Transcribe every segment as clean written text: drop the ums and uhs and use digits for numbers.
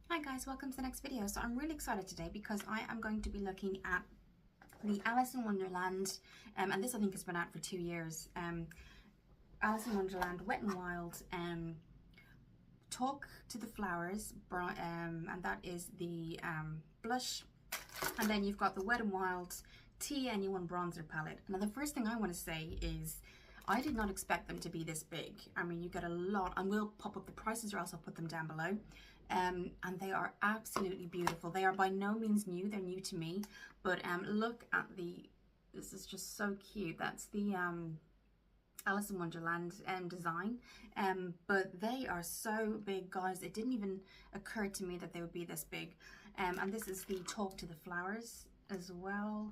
Hi guys, welcome to the next video. So I'm really excited today because I am going to be looking at the Alice in Wonderland, and this I think has been out for 2 years. Alice in Wonderland Wet n Wild Talk to the Flowers, and that is the blush. And then you've got the Wet n Wild TN1 Bronzer Palette. Now the first thing I want to say is I did not expect them to be this big. I mean, you get a lot, and we'll pop up the prices or else I'll put them down below. And they are absolutely beautiful. They are by no means new, they're new to me, but look at this is just so cute. That's the Alice in Wonderland design, but they are so big, guys. It didn't even occur to me that they would be this big. And this is the Talk to the Flowers as well.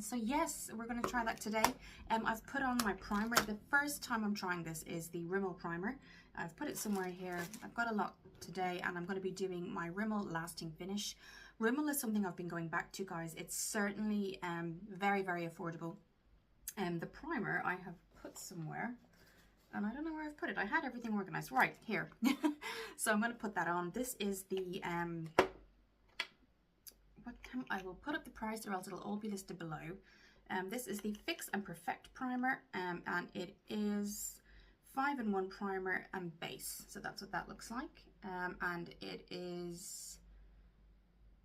So yes, we're going to try that today. I've put on my primer. The first time I'm trying this is the Rimmel primer. I've put it somewhere here. I've got a lot today, and I'm going to be doing my Rimmel Lasting Finish. Rimmel is something I've been going back to, guys. It's certainly very, very affordable. The primer I have put somewhere, and I don't know where I've put it. I had everything organized. Right, here. So I'm going to put that on. This is the... I will put up the price or else it'll all be listed below. This is the Fix and Perfect primer, and it is 5-in-1 primer and base. So that's what that looks like. And it is,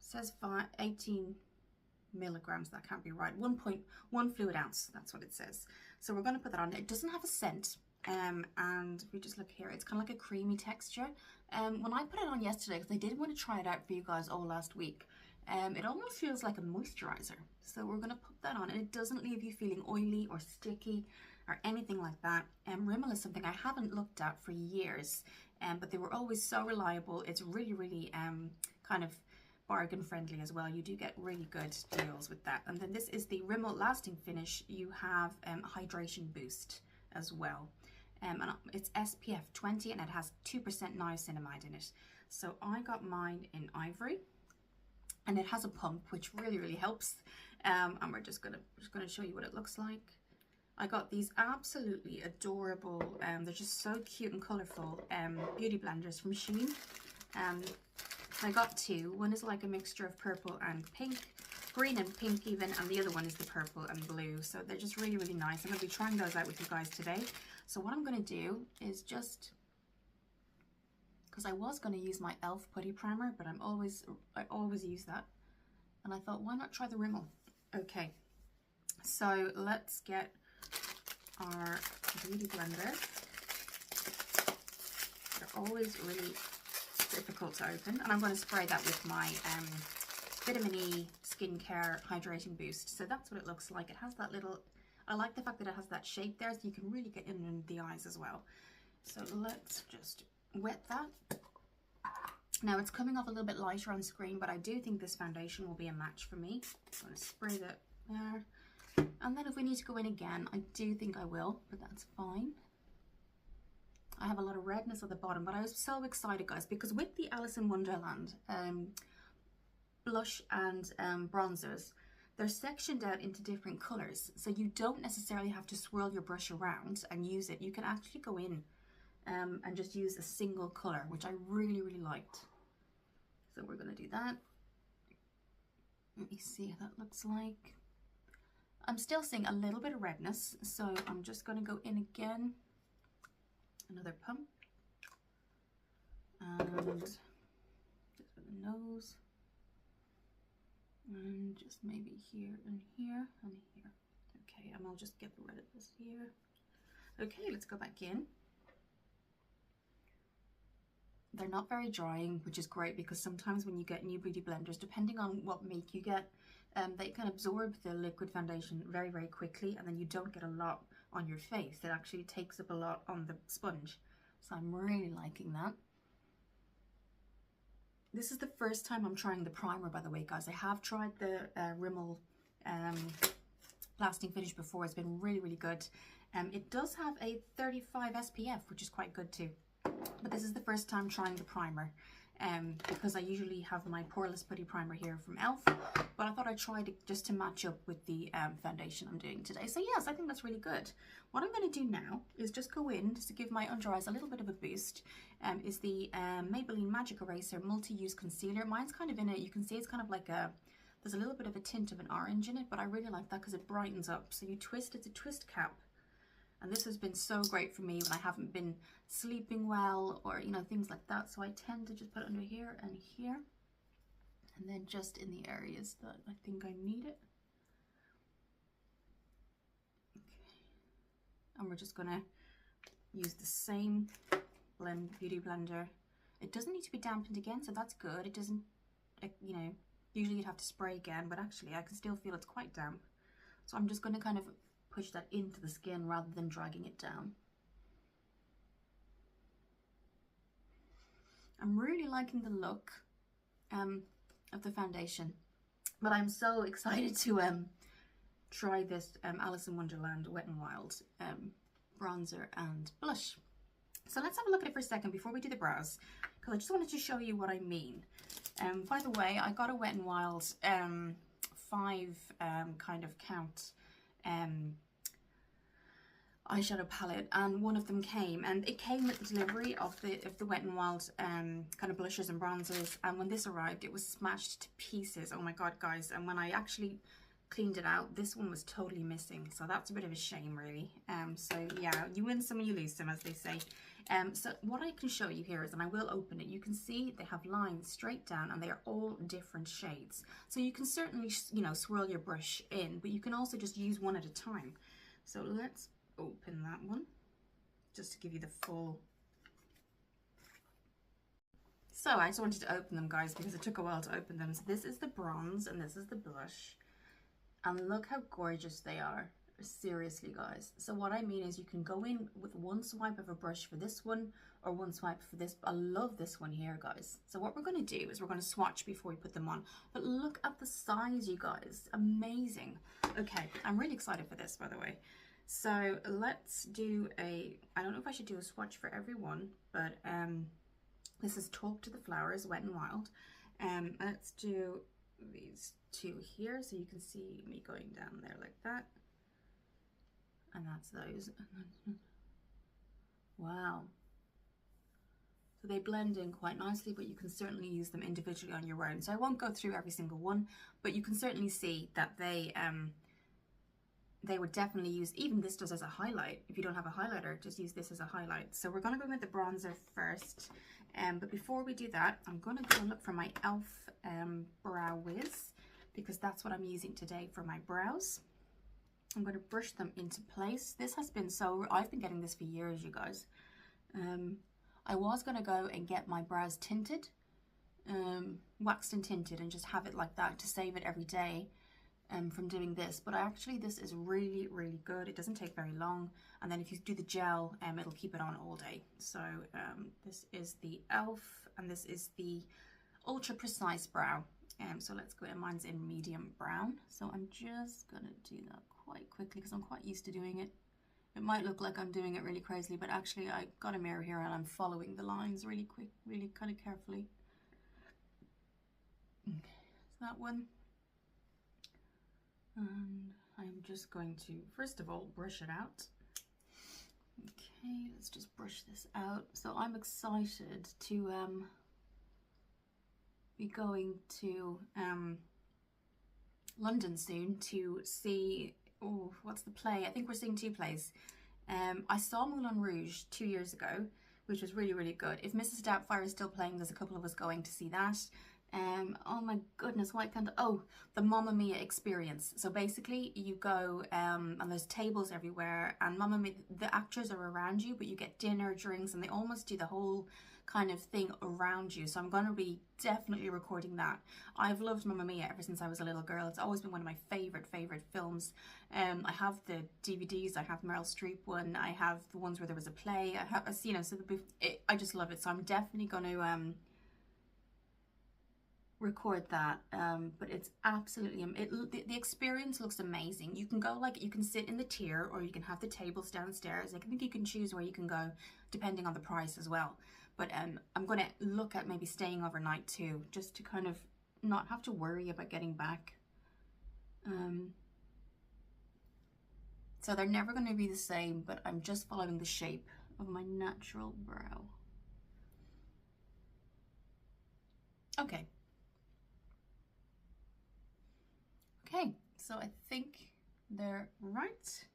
says 18 milligrams. That can't be right. 1.1 fluid ounce. That's what it says. So we're going to put that on. It doesn't have a scent. And if we just look here, it's kind of like a creamy texture. When I put it on yesterday, because I did want to try it out for you guys all last week, it almost feels like a moisturizer. So we're going to put that on, and it doesn't leave you feeling oily or sticky or anything like that. Rimmel is something I haven't looked at for years, but they were always so reliable. It's really, really kind of bargain friendly as well. You do get really good deals with that. And then this is the Rimmel Lasting Finish. You have Hydration Boost as well. And it's SPF 20, and it has 2% niacinamide in it. So I got mine in Ivory, and it has a pump, which really, really helps. And we're just gonna show you what it looks like. I got these absolutely adorable, they're just so cute and colorful beauty blenders from Shein. I got two. One is like a mixture of purple and pink, green and pink even, and the other one is the purple and blue. So they're just really, really nice. I'm going to be trying those out with you guys today. So what I'm going to do is just, because I was going to use my e.l.f. putty primer, but I always use that, and I thought, why not try the Rimmel? Okay, so let's get our beauty blender. They're always really difficult to open, and I'm going to spray that with my vitamin E skincare hydrating boost. So that's what it looks like. It has that little, I like the fact that it has that shape there, so you can really get in the eyes as well. So let's just wet that. Now it's coming off a little bit lighter on screen, but I do think this foundation will be a match for me. I'm going to spray that there, and then if we need to go in again, I do think I will, but that's fine. I have a lot of redness at the bottom, but I was so excited, guys, because with the Alice in Wonderland blush and bronzers, they're sectioned out into different colors, so you don't necessarily have to swirl your brush around and use it. You can actually go in and just use a single color, which I really, really liked. So we're going to do that. Let me see how that looks like. I'm still seeing a little bit of redness, so I'm just going to go in again. Another pump. And just for the nose. And just maybe here and here and here. Okay, and I'll just get rid of this here. Okay, let's go back in. They're not very drying, which is great, because sometimes when you get new beauty blenders, depending on what make you get, they can absorb the liquid foundation very, very quickly, and then you don't get a lot on your face. It actually takes up a lot on the sponge. So I'm really liking that. This is the first time I'm trying the primer, by the way, guys. I have tried the Rimmel Lasting Finish before. It's been really, really good. It does have a 35 SPF, which is quite good too. But this is the first time trying the primer. because I usually have my Poreless Putty Primer here from e.l.f. But I thought I'd try to just to match up with the foundation I'm doing today. So yes, I think that's really good. What I'm going to do now is just go in just to give my under eyes a little bit of a boost. Is the Maybelline Magic Eraser Multi-Use Concealer. Mine's kind of in it. You can see it's kind of like a, there's a little bit of a tint of an orange in it, but I really like that because it brightens up. So you twist, it's a twist cap. And this has been so great for me when I haven't been sleeping well or, you know, things like that. So I tend to just put it under here and here. And then just in the areas that I think I need it. Okay. And we're just going to use the same beauty blender. It doesn't need to be dampened again, so that's good. It doesn't, you know, usually you'd have to spray again, but actually I can still feel it's quite damp. So I'm just going to kind of push that into the skin rather than dragging it down. I'm really liking the look of the foundation, but I'm so excited to try this Alice in Wonderland Wet n Wild bronzer and blush. So let's have a look at it for a second before we do the brows, because I just wanted to show you what I mean. By the way, I got a Wet n Wild 5 kind of count eyeshadow palette, and one of them came, and it came with the delivery of the Wet n Wild kind of blushes and bronzers, and when this arrived it was smashed to pieces. Oh my god, guys. And when I actually cleaned it out, this one was totally missing, so that's a bit of a shame, really. So yeah, you win some, you lose some, as they say. So what I can show you here is, and I will open it, you can see they have lines straight down and they are all different shades. So you can certainly, you know, swirl your brush in, but you can also just use one at a time. So let's open that one just to give you the full. So I just wanted to open them, guys, because it took a while to open them. So this is the bronze and this is the blush, and look how gorgeous they are. Seriously, guys. So what I mean is you can go in with one swipe of a brush for this one or one swipe for this. I love this one here, guys. So what we're going to do is we're going to swatch before we put them on, but look at the size, you guys. Amazing. Okay, I'm really excited for this, by the way. So let's do a, I don't know if I should do a swatch for everyone, but this is Talk to the Flowers Wet n Wild. Let's do these two here so you can see me going down there like that. And that's those. Wow. So they blend in quite nicely, but you can certainly use them individually on your own. So I won't go through every single one, but you can certainly see that they would definitely use, even this does as a highlight. If you don't have a highlighter, just use this as a highlight. So we're going to go with the bronzer first. But before we do that, I'm going to go and look for my e.l.f. Brow Wiz, because that's what I'm using today for my brows. I'm going to brush them into place. This has been so, I've been getting this for years, you guys. I was going to go and get my brows tinted, waxed and tinted, and just have it like that to save it every day from doing this. But actually this is really, really good. It doesn't take very long. And then if you do the gel, it'll keep it on all day. So this is the e.l.f. and this is the Ultra Precise Brow. So let's go in. Mine's in medium brown. So I'm just going to do that quite quickly because I'm quite used to doing it. It might look like I'm doing it really crazily, but actually I got a mirror here and I'm following the lines really quick, really kind of carefully. Okay, so that one. And I'm just going to, first of all, brush it out. Okay, let's just brush this out. So I'm excited to be going to London soon to see, oh, what's the play? I think we're seeing 2 plays. I saw Moulin Rouge 2 years ago, which was really, really good. If Mrs. Doubtfire is still playing, there's a couple of us going to see that. Oh my goodness, why can't, oh, the Mamma Mia experience. So basically you go and there's tables everywhere, and Mamma Mia, the actors are around you, but you get dinner, drinks, and they almost do the whole kind of thing around you. So I'm going to be definitely recording that. I've loved Mamma Mia ever since I was a little girl. It's always been one of my favorite films. I have the DVDs. I have the Meryl Streep one. I have the ones where there was a play. I have, you know, so I just love it. So I'm definitely going to record that, but it's absolutely the experience looks amazing. You can go, like, you can sit in the tier, or you can have the tables downstairs. I think you can choose where you can go depending on the price as well. But I'm going to look at maybe staying overnight too, just to kind of not have to worry about getting back. So they're never going to be the same, but I'm just following the shape of my natural brow. Okay. Okay, so I think they're right.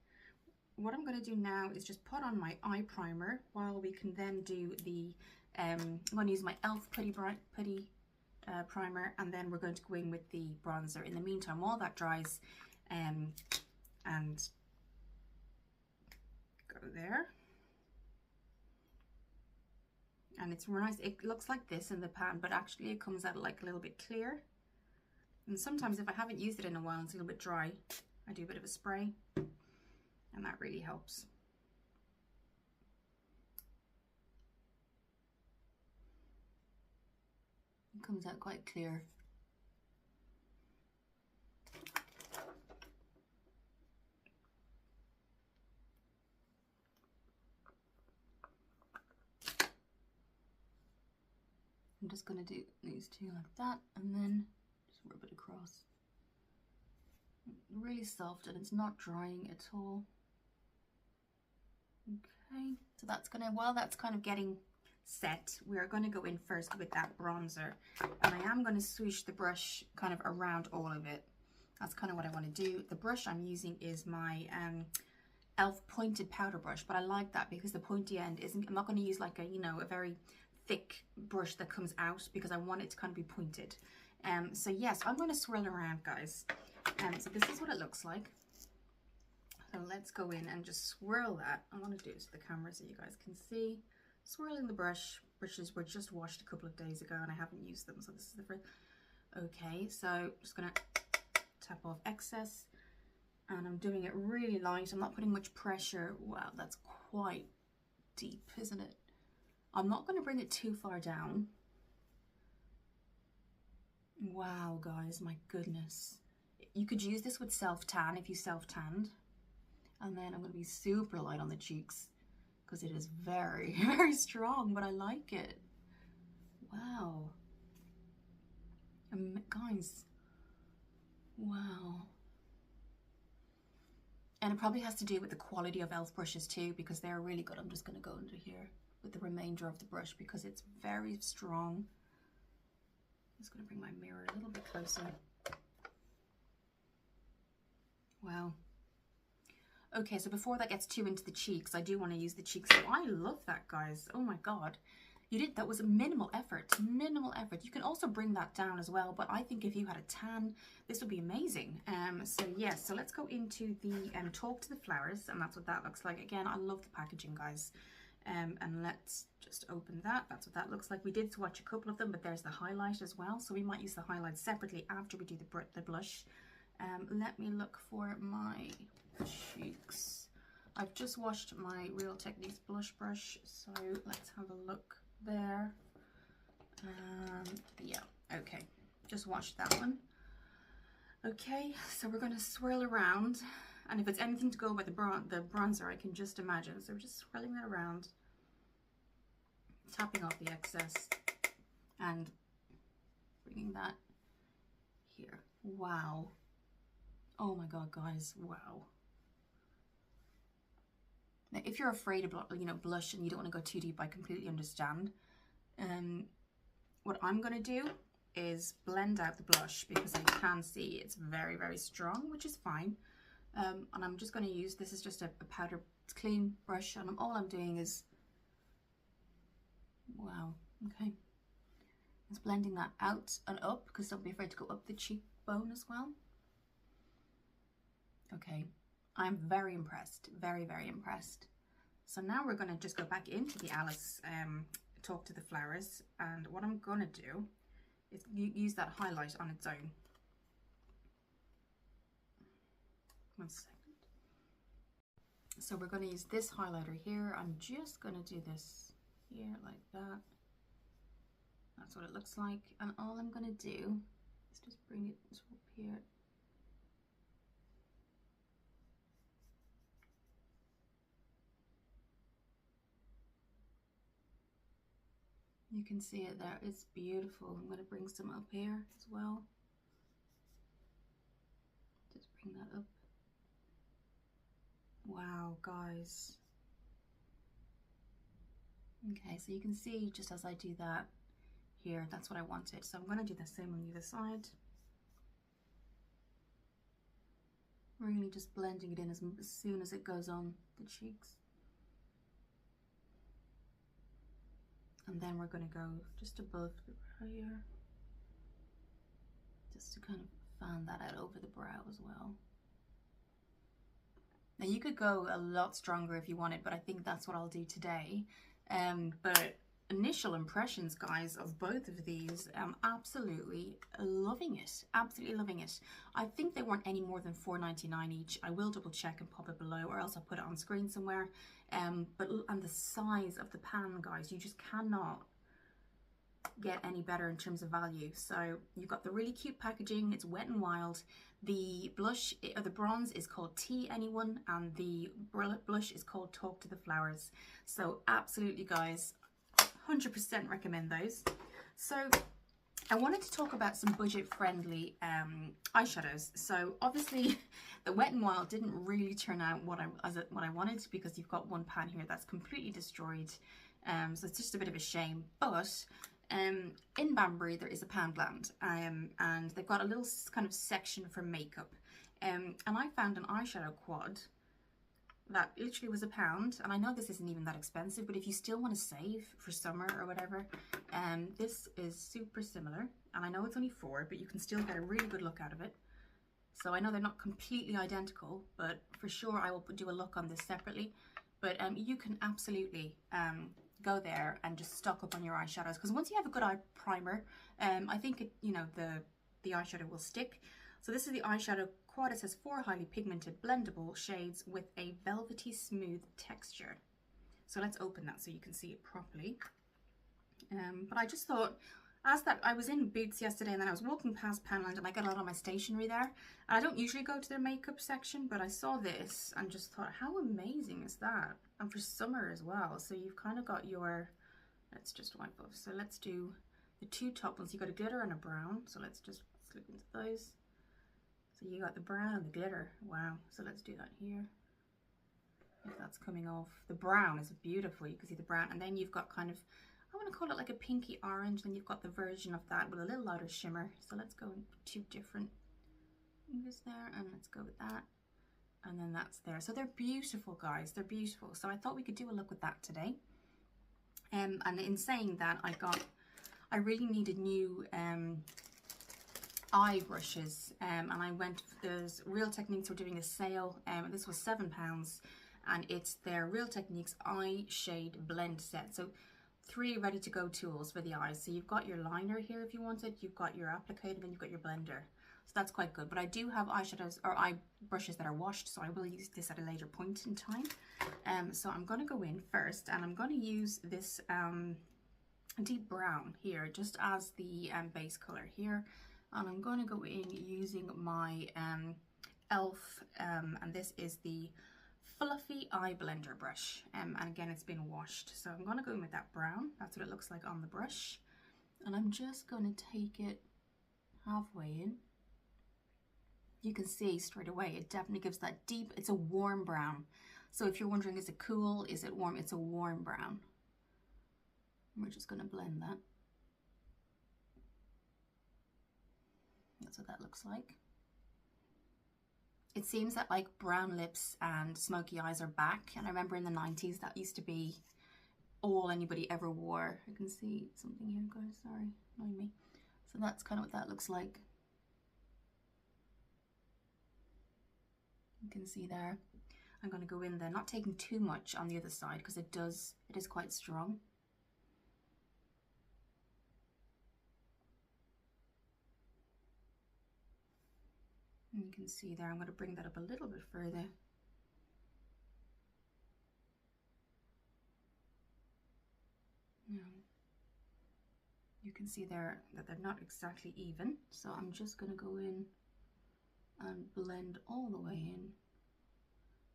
What I'm going to do now is just put on my eye primer while we can then do the, I'm going to use my e.l.f. Putty primer, and then we're going to go in with the bronzer. In the meantime, while that dries, and go there. And it's nice, it looks like this in the pan, but actually it comes out like a little bit clear. And sometimes if I haven't used it in a while, it's a little bit dry, I do a bit of a spray, and that really helps. It comes out quite clear. I'm just going to do these two like that, and then just rub it across. Really soft, and it's not drying at all. Okay, so that's gonna, while that's kind of getting set, we're going to go in first with that bronzer, and I am going to swoosh the brush kind of around all of it. That's kind of what I want to do. The brush I'm using is my e.l.f. pointed powder brush, but I like that because the pointy end isn't, I'm not going to use like a, you know, a very thick brush that comes out, because I want it to kind of be pointed. So yes, I'm going to swirl around, guys. So this is what it looks like. So let's go in and just swirl that. I want to do it to the camera so you guys can see. Swirling the brushes were just washed a couple of days ago and I haven't used them, so this is the first. Okay, so just gonna tap off excess, and I'm doing it really light. I'm not putting much pressure. Wow, that's quite deep, isn't it? I'm not going to bring it too far down. Wow, guys, my goodness. You could use this with self-tan if you self-tanned. And then I'm going to be super light on the cheeks because it is very, very strong, but I like it. Wow. Guys, wow. And it probably has to do with the quality of e.l.f. brushes too, because they're really good. I'm just going to go under here with the remainder of the brush because it's very strong. I'm just going to bring my mirror a little bit closer. Wow. Okay, so before that gets too into the cheeks, I do want to use the cheeks. Oh, I love that, guys. Oh my God. You did, that was a minimal effort, minimal effort. You can also bring that down as well, but I think if you had a tan, this would be amazing. So yes, so let's go into the Talk to the Flowers, and that's what that looks like. Again, I love the packaging, guys. And let's just open that. That's what that looks like. We did swatch a couple of them, but there's the highlight as well. So we might use the highlight separately after we do the blush. Let me look for my cheeks. I've just washed my Real Techniques blush brush, so let's have a look there. Yeah, okay, just washed that one. Okay, so we're going to swirl around, and if it's anything to go by the bronzer, I can just imagine. So we're just swirling that around, tapping off the excess, and bringing that here. Wow. Oh my God, guys, wow. Now, if you're afraid of, you know, blush and you don't want to go too deep, I completely understand. What I'm going to do is blend out the blush because I can see it's very, very strong, which is fine. And I'm just going to use, this is just a powder, it's clean brush, and all I'm doing is, wow, okay. Just blending that out and up because don't be afraid to go up the cheekbone as well. Okay. I'm very impressed, very, very impressed. So now we're going to just go back into the Alice Talk to the Flowers, and what I'm going to do is use that highlight on its own. 1 second. So we're going to use this highlighter here. I'm just going to do this here like that. That's what it looks like. And all I'm gonna do is just bring it up here. You can see it there, it's beautiful. I'm gonna bring some up here as well. Just bring that up. Wow, guys. Okay, so you can see just as I do that here, that's what I wanted. So I'm gonna do the same on the other side. Really just blending it in as soon as it goes on the cheeks. And then we're going to go just above the brow here, just to kind of fan that out over the brow as well. Now you could go a lot stronger if you wanted, but I think that's what I'll do today. But initial impressions, guys, of both of these, absolutely loving it, absolutely loving it. I think they weren't any more than $4.99 each. I will double check and pop it below, or else I'll put it on screen somewhere. And the size of the pan, guys, you just cannot get any better in terms of value. So you've got the really cute packaging, it's Wet n Wild. The blush or the bronze is called Tea Anyone, and the blush is called Talk to the Flowers. So absolutely, guys, 100% recommend those. So I wanted to talk about some budget-friendly eyeshadows. So obviously, the Wet n Wild didn't really turn out what I wanted, because you've got one pan here that's completely destroyed. So it's just a bit of a shame. But in Banbury there is a Poundland, and they've got a little kind of section for makeup. And I found an eyeshadow quad that literally was £1, and I know this isn't even that expensive, but if you still want to save for summer or whatever, this is super similar. And I know it's only £4, but you can still get a really good look out of it. So I know they're not completely identical, but for sure I will do a look on this separately. But you can absolutely go there and just stock up on your eyeshadows, because once you have a good eye primer, I think it, you know, the eyeshadow will stick. So this is the eyeshadow quad. It says 4 highly pigmented blendable shades with a velvety smooth texture. So let's open that so you can see it properly. But I just thought, as that I was in Boots yesterday, and then I was walking past Poundland, and I got a lot of my stationery there. And I don't usually go to their makeup section, but I saw this and just thought, how amazing is that? And for summer as well. So you've kind of got your, let's just wipe off. So let's do the two top ones. You got a glitter and a brown. So let's just slip into those. So you got the brown and the glitter. Wow. So let's do that here. If that's coming off. The brown is beautiful. You can see the brown. And then you've got kind of, I want to call it like a pinky orange. Then you've got the version of that with a little lighter shimmer. So let's go in 2 different fingers there, and let's go with that. And then that's there. So they're beautiful, guys. They're beautiful. So I thought we could do a look with that today. And in saying that, I really needed new eye brushes, and I went, there's Real Techniques were doing a sale, this was £7, and it's their Real Techniques eye shade blend set. So 3 ready to go tools for the eyes. So you've got your liner here if you want it, you've got your applicator, and you've got your blender. So that's quite good. But I do have eyeshadows or eye brushes that are washed, so I will use this at a later point in time. So I'm going to go in first, and I'm going to use this deep brown here just as the base color here. And I'm going to go in using my e.l.f. And this is the Fluffy Eye Blender brush. And again, it's been washed. So I'm going to go in with that brown. That's what it looks like on the brush. And I'm just going to take it halfway in. You can see straight away, it definitely gives that deep, it's a warm brown. So if you're wondering, is it cool, is it warm? It's a warm brown. We're just going to blend that. That's what that looks like. It seems that like brown lips and smoky eyes are back, and I remember in the 90s that used to be all anybody ever wore. I can see something here, guys, sorry, annoying me. So that's kind of what that looks like. You can see there. I'm going to go in there, not taking too much on the other side, because it is quite strong. And you can see there, I'm going to bring that up a little bit further. Now, you can see there that they're not exactly even, so I'm just going to go in and blend all the way in,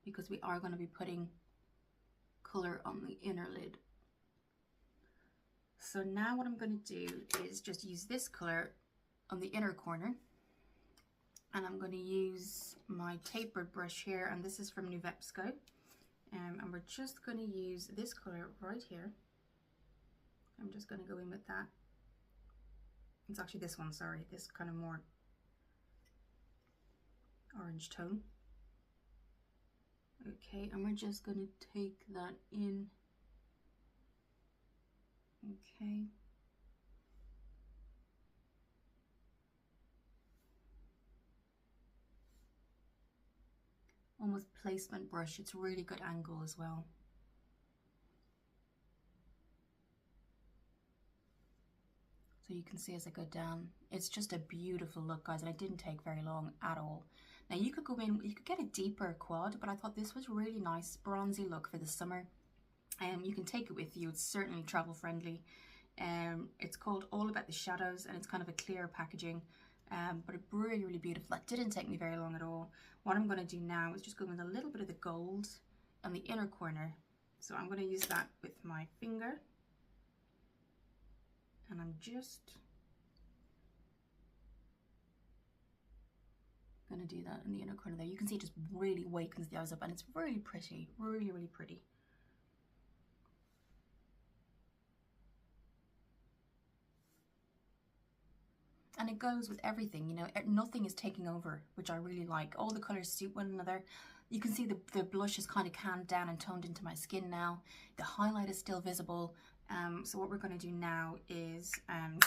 because we are going to be putting color on the inner lid. So now what I'm going to do is just use this color on the inner corner, and I'm going to use my tapered brush here, and this is from Nuvepsco, and we're just going to use this color right here. I'm just going to go in with that. It's actually this one, sorry, this kind of more orange tone. Okay, and we're just going to take that in. Okay. Almost placement brush, it's a really good angle as well. So you can see as I go down, it's just a beautiful look, guys, and it didn't take very long at all. Now you could go in, you could get a deeper quad, but I thought this was really nice, bronzy look for the summer. You can take it with you, it's certainly travel friendly. It's called All About the Shadows, and it's kind of a clear packaging, but really, really beautiful. That didn't take me very long at all. What I'm going to do now is just go with a little bit of the gold on the inner corner. So I'm going to use that with my finger, and I'm just going to do that in the inner corner there. You can see it just really wakens the eyes up, and it's really pretty, really, really pretty. And it goes with everything, you know, nothing is taking over, which I really like. All the colors suit one another. You can see the blush is kind of calmed down and toned into my skin now. The highlight is still visible. So what we're going to do now is I'm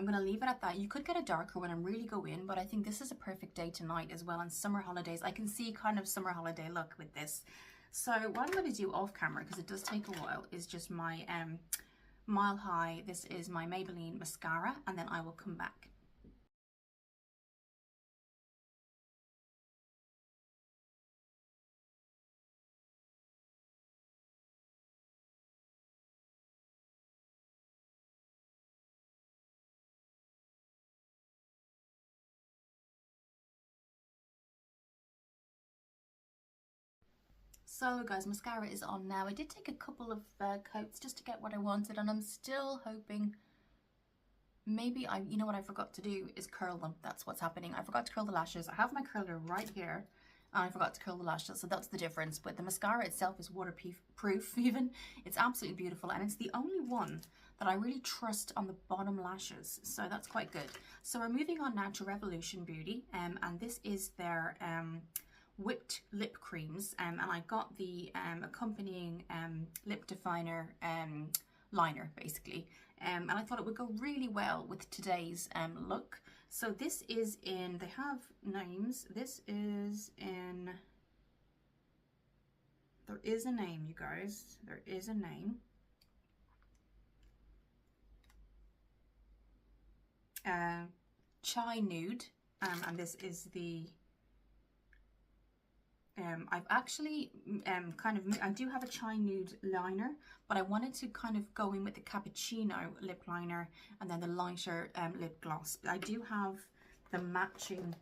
going to leave it at that. You could get a darker one and really go in, but I think this is a perfect day tonight as well. On summer holidays, I can see kind of summer holiday look with this. So what I'm going to do off camera, because it does take a while, is just my Mile High. This is my Maybelline mascara, and then I will come back. So guys, mascara is on now. I did take a couple of coats just to get what I wanted, and I'm still hoping maybe you know what I forgot to do is curl them. That's what's happening. I forgot to curl the lashes. I have my curler right here, and I forgot to curl the lashes, so that's the difference. But the mascara itself is waterproof even. It's absolutely beautiful, and it's the only one that I really trust on the bottom lashes, so that's quite good. So we're moving on now to Revolution Beauty, and this is their whipped lip creams, and I got the accompanying lip definer liner basically, and I thought it would go really well with today's look. So this is in, they have names, this is in, there is a name, you guys, there is a name. Chai Nude, and this is the I've actually I do have a Chai Nude liner, but I wanted to kind of go in with the Cappuccino lip liner and then the lighter lip gloss. I do have the matching,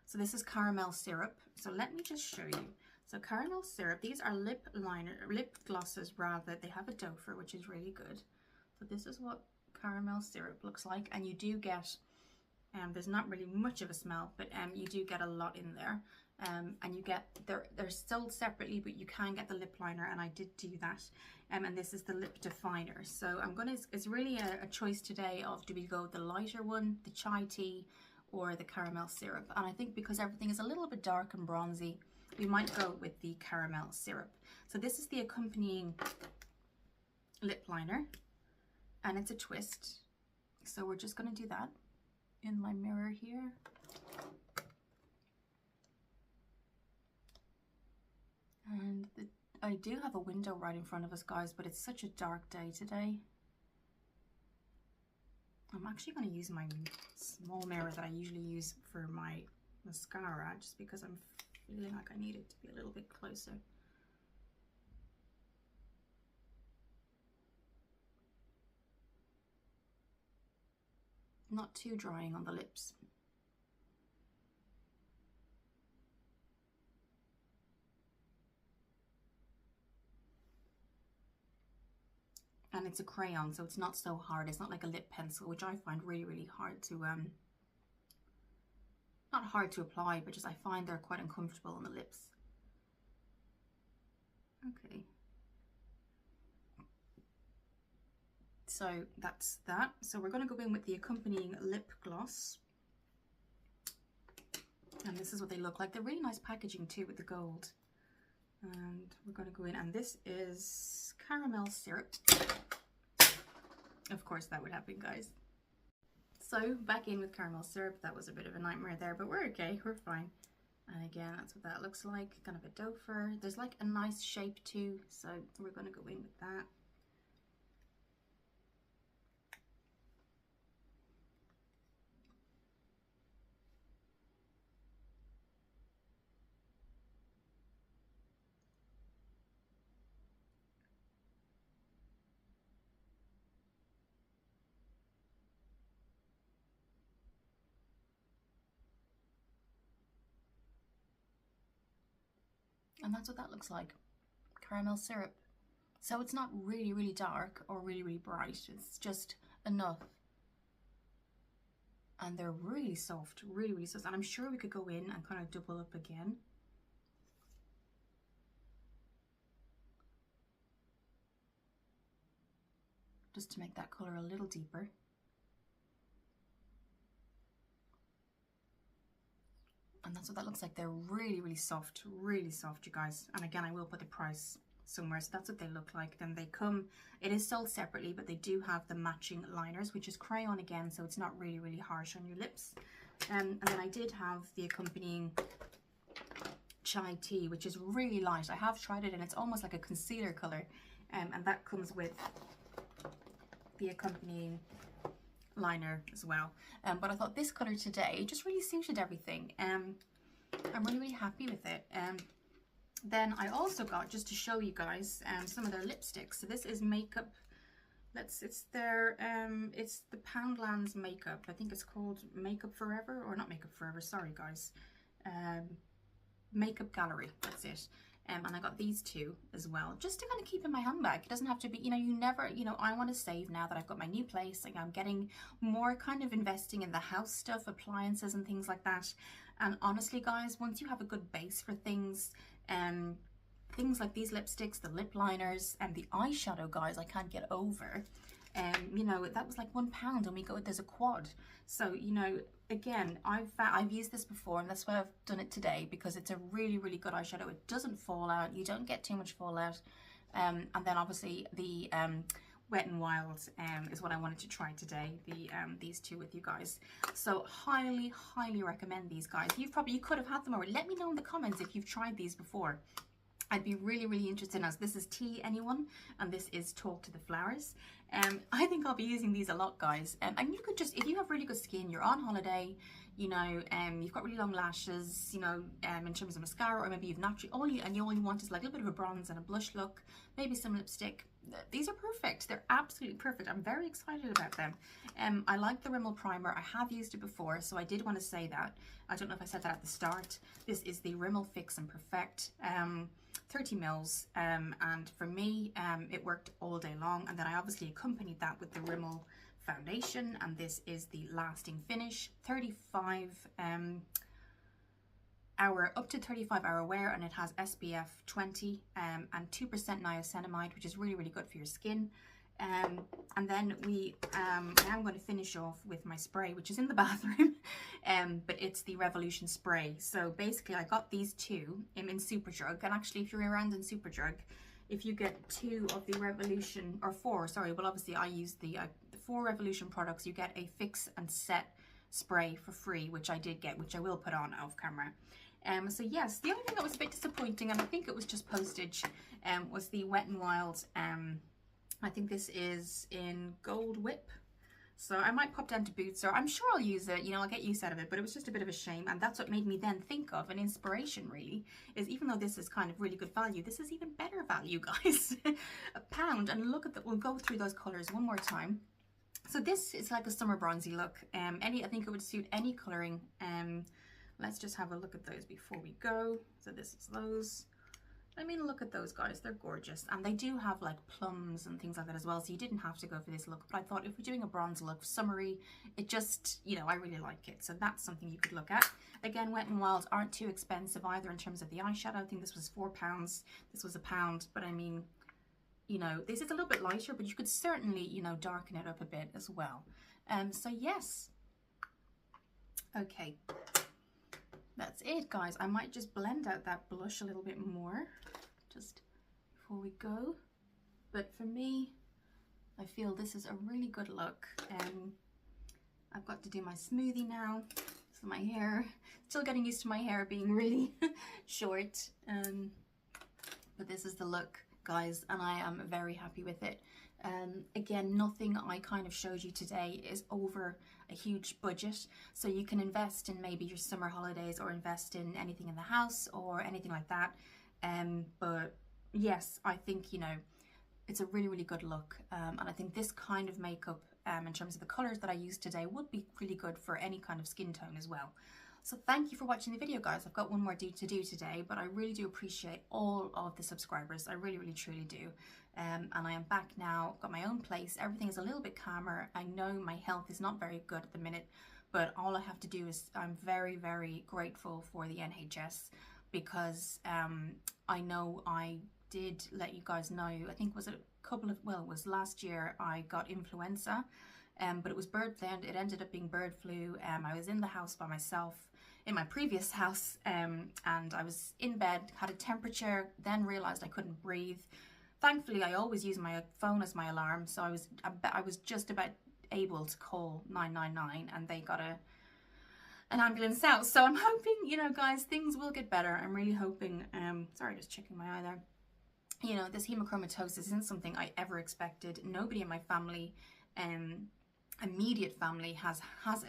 so this is caramel syrup. So let me just show you. So caramel syrup, these are lip glosses rather. They have a doe fur, which is really good. So this is what caramel syrup looks like, and you do get there's not really much of a smell, but you do get a lot in there, and you get, they're sold separately, but you can get the lip liner, and I did do that, and this is the lip definer. So I'm gonna, it's really a choice today of, do we go with the lighter one, the chai tea, or the caramel syrup? And I think because everything is a little bit dark and bronzy, we might go with the caramel syrup. So this is the accompanying lip liner, and it's a twist, so we're just gonna do that in my mirror here. And I do have a window right in front of us, guys, but it's such a dark day today. I'm actually going to use my small mirror that I usually use for my mascara, just because I'm feeling like I need it to be a little bit closer. not too drying on the lips. And it's a crayon, so it's not so hard. It's not like a lip pencil, which I find really, really hard to, not hard to apply, but just I find they're quite uncomfortable on the lips. Okay. So that's that. So we're going to go in with the accompanying lip gloss. And this is what they look like. They're really nice packaging too with the gold. And we're going to go in, and this is caramel syrup. Of course that would happen, guys. So back in with caramel syrup. That was a bit of a nightmare there, but we're okay, we're fine. And again, that's what that looks like, kind of a dofer. There's like a nice shape too, so we're going to go in with that. And that's what that looks like, caramel syrup. So it's not really, really dark or really, really bright. It's just enough. And they're really soft, really, really soft. And I'm sure we could go in and kind of double up again. Just to make that colour a little deeper. And that's what that looks like. They're really, really soft, you guys. And again, I will put the price somewhere. So that's what they look like. Then they come, it is sold separately, but they do have the matching liners, which is crayon again, so it's not really, really harsh on your lips. And then I did have the accompanying chai tea, which is really light. I have tried it and it's almost like a concealer color. And that comes with the accompanying liner as well, but I thought this color today just really suited everything. I'm really, really happy with it. Then I also got, just to show you guys, some of their lipsticks. So this is makeup. It's the Poundland's makeup. I think it's called Makeup Forever, or not Makeup Forever. Sorry, guys. Makeup Gallery. That's it. And I got these two as well, just to kind of keep in my handbag. It doesn't have to be, you know, you never, you know, I want to save now that I've got my new place. Like, I'm getting more kind of investing in the house stuff, appliances and things like that. And honestly, guys, once you have a good base for things, things like these lipsticks, the lip liners, and the eyeshadow, guys, I can't get over. You know, that was like £1, and we go, there's a quad. So, you know, again, I've used this before, and that's why I've done it today, because it's a really, really good eyeshadow. It doesn't fall out. You don't get too much fallout. And then obviously the Wet n Wild is what I wanted to try today. These two with you guys. So highly, highly recommend these, guys. You could have had them already. Let me know in the comments if you've tried these before. I'd be really, really interested, as this is Tea Anyone, and this is Talk to the Flowers. I think I'll be using these a lot, guys. And you could just, if you have really good skin, you're on holiday, you know, you've got really long lashes, you know, in terms of mascara, or maybe you've naturally, you only want is like a little bit of a bronze and a blush look, maybe some lipstick. These are perfect. They're absolutely perfect. I'm very excited about them. I like the Rimmel primer. I have used it before, so I did want to say that. I don't know if I said that at the start. This is the Rimmel Fix and Perfect. 30 mils, and for me it worked all day long. And then I obviously accompanied that with the Rimmel foundation, and this is the Lasting Finish 35 hour, up to 35 hour wear, and it has SPF 20 and 2% niacinamide, which is really, really good for your skin. And then I'm going to finish off with my spray, which is in the bathroom, but it's the Revolution spray. So basically I got these two in Superdrug, and actually if you're around in Superdrug, if you get 2 of the Revolution, or 4, sorry, well obviously I use the 4 Revolution products, you get a fix and set spray for free, which I did get, which I will put on off camera. So yes, the only thing that was a bit disappointing, and I think it was just postage, was the Wet n Wild. I think this is in Gold Whip. So I might pop down to Boots, or I'm sure I'll use it, you know, I'll get use out of it, but it was just a bit of a shame. And that's what made me then think of an inspiration, really, is even though this is kind of really good value, this is even better value, guys. £1. And look at that, we'll go through those colors one more time. So this is like a summer bronzy look. I think it would suit any colouring. Let's just have a look at those before we go. So this is those. I mean, look at those guys, they're gorgeous. And they do have like plums and things like that as well, so you didn't have to go for this look. But I thought if we're doing a bronze look, summery, it just, you know, I really like it. So that's something you could look at. Again, Wet n Wild aren't too expensive either in terms of the eyeshadow. I think this was £4, this was £1. But I mean, you know, this is a little bit lighter, but you could certainly, you know, darken it up a bit as well. So yes. Okay. That's it, guys. I might just blend out that blush a little bit more just before we go. But for me, I feel this is a really good look. I've got to do my smoothie now. So my hair, still getting used to my hair being really short. But this is the look, guys, and I am very happy with it. Again, nothing I kind of showed you today is over a huge budget, so you can invest in maybe your summer holidays or invest in anything in the house or anything like that. But yes, I think, you know, it's a really, really good look, and I think this kind of makeup, in terms of the colours that I used today, would be really good for any kind of skin tone as well. So thank you for watching the video, guys. I've got one more to do today, but I really do appreciate all of the subscribers. I really, really, truly do. And I am back now, got my own place. Everything is a little bit calmer. I know my health is not very good at the minute, but all I have to do is, I'm very, very grateful for the NHS, because I know I did let you guys know, I think it was it was last year I got influenza, but it was bird flu, it ended up being bird flu. I was in the house by myself, in my previous house, and I was in bed, had a temperature, then realized I couldn't breathe. Thankfully, I always use my phone as my alarm, so I was just about able to call 999, and they got an ambulance out. So I'm hoping, you know, guys, things will get better. I'm really hoping. Sorry, just checking my eye there. You know, this hemochromatosis isn't something I ever expected. Nobody in my family, immediate family has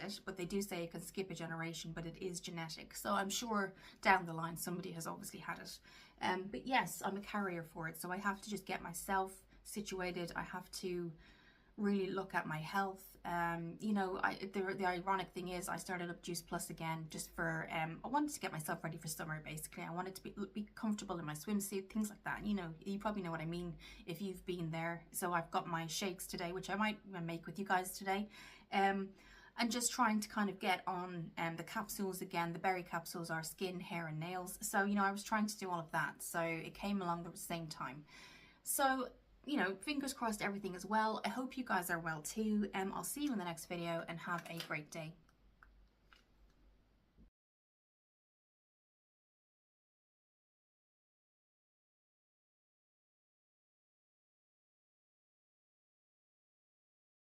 it, but they do say it can skip a generation, but it is genetic. So I'm sure down the line somebody has obviously had it. But yes, I'm a carrier for it, so I have to just get myself situated. I have to really look at my health. You know, the ironic thing is I started up Juice Plus again, just for I wanted to get myself ready for summer. Basically, I wanted to be comfortable in my swimsuit, things like that. You know, you probably know what I mean if you've been there. So I've got my shakes today, which I might make with you guys today, and just trying to kind of get on the capsules again. The berry capsules are skin, hair and nails, so you know, I was trying to do all of that, so it came along at the same time. So, you know, fingers crossed everything is well. I hope you guys are well too. I'll see you in the next video, and have a great day.